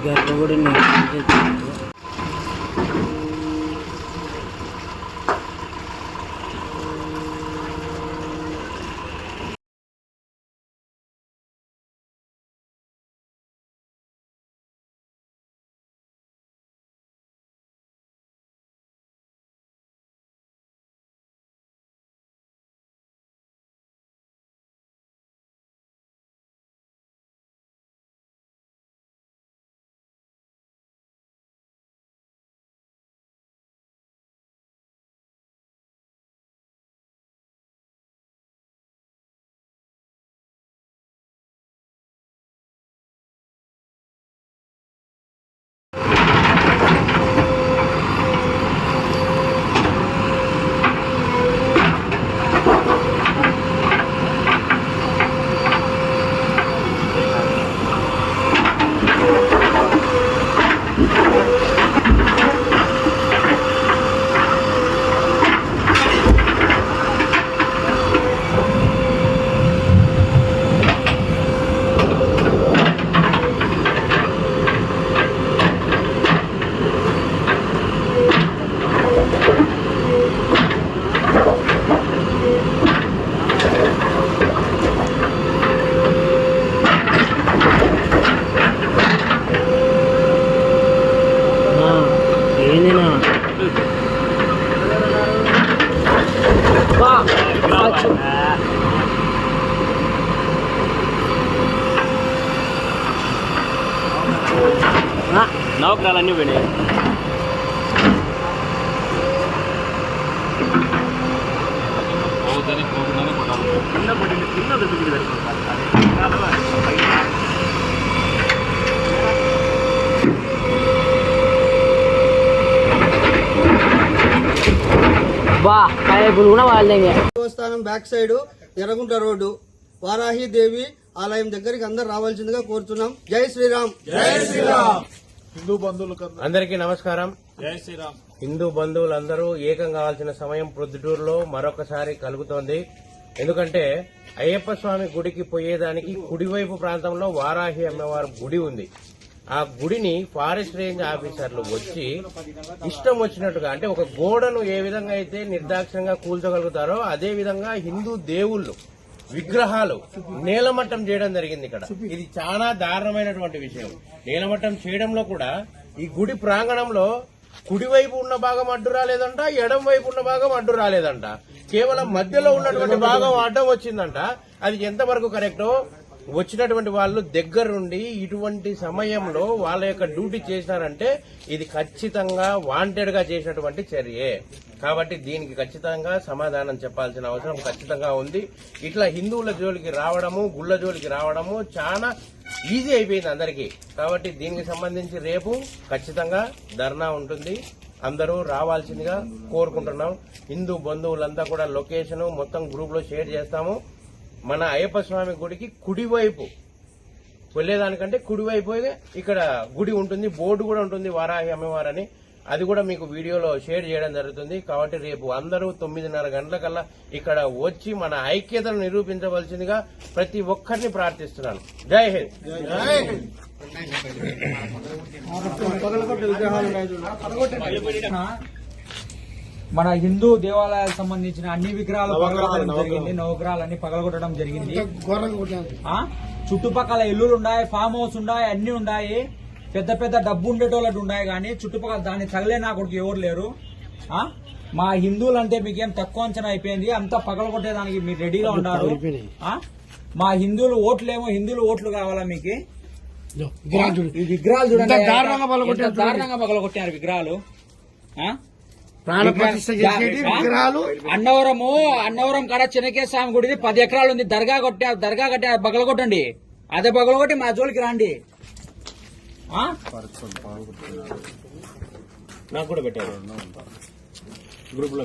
గర్భగుడిని నవగ్రహాలన్నీ పోయినాయి. దేవస్థానం back side Erragunta road Varahi Devi ఆలయం దగ్గరికి అందరు రావాల్సిందిగా కోరుతున్నాం. జై శ్రీరామ్. జై శ్రీరామ్. హిందూ బంధువులకు అందరికీ నమస్కారం. జై శ్రీరామ్. హిందూ బంధువులందరూ ఏకం కావాల్సిన సమయం ప్రొద్దుటూరులో మరొకసారి కలుగుతోంది. ఎందుకంటే అయ్యప్ప స్వామి గుడికి పోయేదానికి కుడివైపు ప్రాంతంలో వారాహి అమ్మవారి గుడి ఉంది. ఆ గుడిని ఫారెస్ట్ రేంజ్ ఆఫీసర్లు వచ్చి ఇష్టం వచ్చినట్టుగా, అంటే ఒక గోడను ఏ విధంగా అయితే నిర్దాక్షిణ్యంగా కూల్చగలుగుతారో అదే విధంగా హిందూ దేవుళ్ళు విగ్రహాలు నేలమట్టం చేయడం జరిగింది. ఇక్కడ ఇది చాలా దారుణమైనటువంటి విషయం. నేలమట్టం చేయడంలో కూడా ఈ గుడి ప్రాంగణంలో కుడివైపు ఉన్న భాగం అడ్డు రాలేదంట, ఎడం వైపు ఉన్న భాగం అడ్డు రాలేదంట. కేవలం మధ్యలో ఉన్నటువంటి భాగం అడ్డం వచ్చిందంట. అది ఎంతవరకు కరెక్టో వచ్చినటువంటి వాళ్ళు దగ్గరుండి ఇటువంటి సమయంలో వాళ్ళ యొక్క డ్యూటీ చేశారంటే ఇది ఖచ్చితంగా వాంటెడ్ గా చేసినటువంటి చర్యే. కాబట్టి దీనికి ఖచ్చితంగా సమాధానం చెప్పాల్సిన అవసరం ఖచ్చితంగా ఉంది. ఇట్లా హిందువుల జోలికి రావడము, గుళ్ల జోలికి రావడము చాలా ఈజీ అయిపోయింది అందరికీ. కాబట్టి దీనికి సంబంధించి రేపు ఖచ్చితంగా ధర్నా ఉంటుంది. అందరూ రావాల్సిందిగా కోరుకుంటున్నాం. హిందూ బంధువులంతా కూడా లొకేషన్ మొత్తం గ్రూప్ లో షేర్ చేస్తాము. మన అయ్యప్ప స్వామి గుడికి కుడివైపు వెళ్లేదానికంటే కుడివైపు ఇక్కడ గుడి ఉంటుంది, బోర్డు కూడా ఉంటుంది వారాహి అమ్మవారని. అది కూడా మీకు వీడియోలో షేర్ చేయడం జరుగుతుంది. కాబట్టి రేపు అందరూ 9:30 గంటలకల్లా ఇక్కడ వచ్చి మన ఐక్యతను నిరూపించవలసిందిగా ప్రతి ఒక్కరిని ప్రార్థిస్తున్నాను. జై హింద్. మన హిందూ దేవాలయాలకు సంబంధించిన అన్ని విగ్రహాలు పగలగొట్టడం జరిగింది. నవగ్రహాలన్నీ పగలగొట్టడం జరిగింది. చుట్టుపక్కల ఇల్లులు ఉన్నాయి, ఫామ్ హౌస్ ఉన్నాయి, అన్ని ఉన్నాయి. పెద్ద పెద్ద డబ్బు ఉండేటోళ్ళకి ఉన్నాయి, కానీ చుట్టుపక్కల దాన్ని తగలే నా కొడుకు ఎవరు లేరు. మా హిందువులు అంటే మీకేం తక్కువ అంచనా అయిపోయింది. అంతా పగలగొట్టేదానికి మీరు రెడీగా ఉన్నారు. మా హిందువులు ఓట్లేమో హిందువులు ఓట్లు కావాలా మీకు? ఈ విగ్రహాలు చూడండి, దారుణంగా పగలగొట్టారు విగ్రహాలు. అన్నవరం కాడ చెనకేశ్వర స్వామి గుడిది 10 ఎకరాలు ఉంది. దర్గా కట్టే పగలగొట్టండి. అదే పగలగొట్టి మా జోలికి రండి. నాకు కూడా పెట్టారు గ్రూప్ లో.